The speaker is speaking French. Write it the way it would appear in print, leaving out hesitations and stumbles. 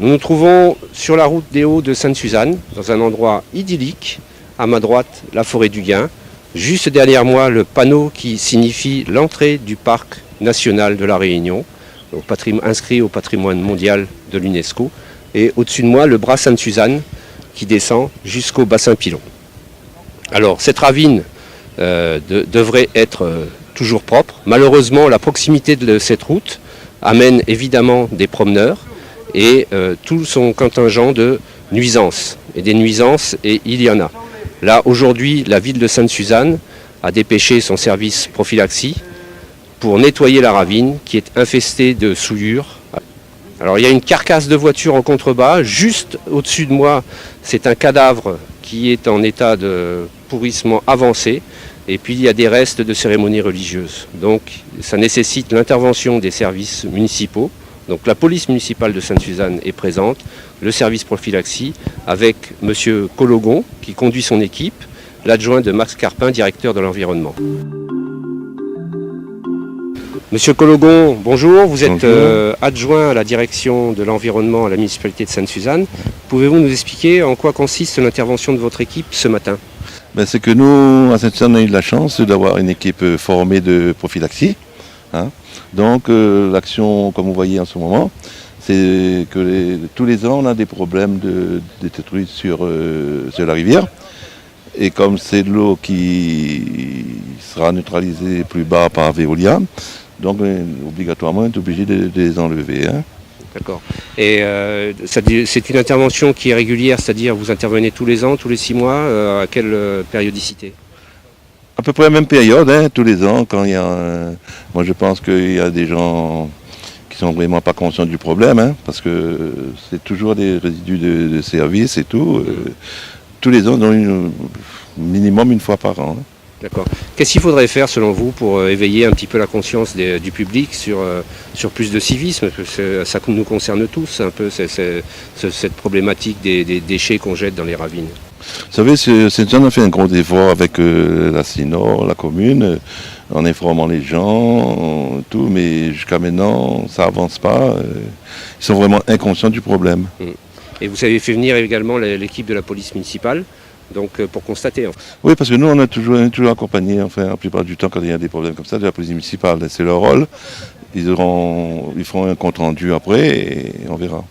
Nous nous trouvons sur la route des Hauts de Sainte-Suzanne, dans un endroit idyllique. À ma droite, la forêt du Gain. Juste derrière moi, le panneau qui signifie l'entrée du parc national de la Réunion, inscrit au patrimoine mondial de l'UNESCO. Et au-dessus de moi, le bras Sainte-Suzanne qui descend jusqu'au bassin Pilon. Alors, cette ravine devrait être toujours propre. Malheureusement, la proximité de cette route amène évidemment des promeneurs et tout son contingent de nuisances. Et des nuisances, et il y en a. Là, aujourd'hui, la ville de Sainte-Suzanne a dépêché son service prophylaxie pour nettoyer la ravine qui est infestée de souillures. Alors, il y a une carcasse de voiture en contrebas. Juste au-dessus de moi, c'est un cadavre qui est en état de pourrissement avancé. Et puis, il y a des restes de cérémonies religieuses. Donc, ça nécessite l'intervention des services municipaux. Donc, la police municipale de Sainte-Suzanne est présente, le service prophylaxie, avec M. Cologon, qui conduit son équipe, l'adjoint de Max Carpin, directeur de l'environnement. Monsieur Cologon, bonjour. Vous êtes adjoint à la direction de l'environnement à la municipalité de Sainte-Suzanne. Pouvez-vous nous expliquer en quoi consiste l'intervention de votre équipe ce matin ? C'est que nous, à Sainte-Suzanne, on a eu la chance d'avoir une équipe formée de prophylaxie. Donc l'action, comme vous voyez en ce moment, c'est que tous les ans, on a des problèmes de détruite sur la rivière. Et comme c'est de l'eau qui sera neutralisée plus bas par Veolia, donc obligatoirement, on est obligé de les enlever. D'accord. Et c'est une intervention qui est régulière, c'est-à-dire vous intervenez tous les ans, tous les 6 mois, à quelle périodicité ? À peu près la même période, tous les ans, quand il y a... Moi je pense qu'il y a des gens qui sont vraiment pas conscients du problème, parce que c'est toujours des résidus de service et tout. Tous les ans, minimum une fois par an. D'accord. Qu'est-ce qu'il faudrait faire selon vous pour éveiller un petit peu la conscience du public sur plus de civisme ? Parce que ça nous concerne tous, un peu cette problématique des déchets qu'on jette dans les ravines. Vous savez, Sainte-Suzanne a fait un gros effort avec la CINOR, la commune, en informant les gens, tout, mais jusqu'à maintenant, ça avance pas. Ils sont vraiment inconscients du problème. Et vous avez fait venir également l'équipe de la police municipale, donc pour constater. Oui, parce que nous, on est toujours accompagné, la plupart du temps, quand il y a des problèmes comme ça, de la police municipale. C'est leur rôle. Ils feront un compte rendu après et on verra.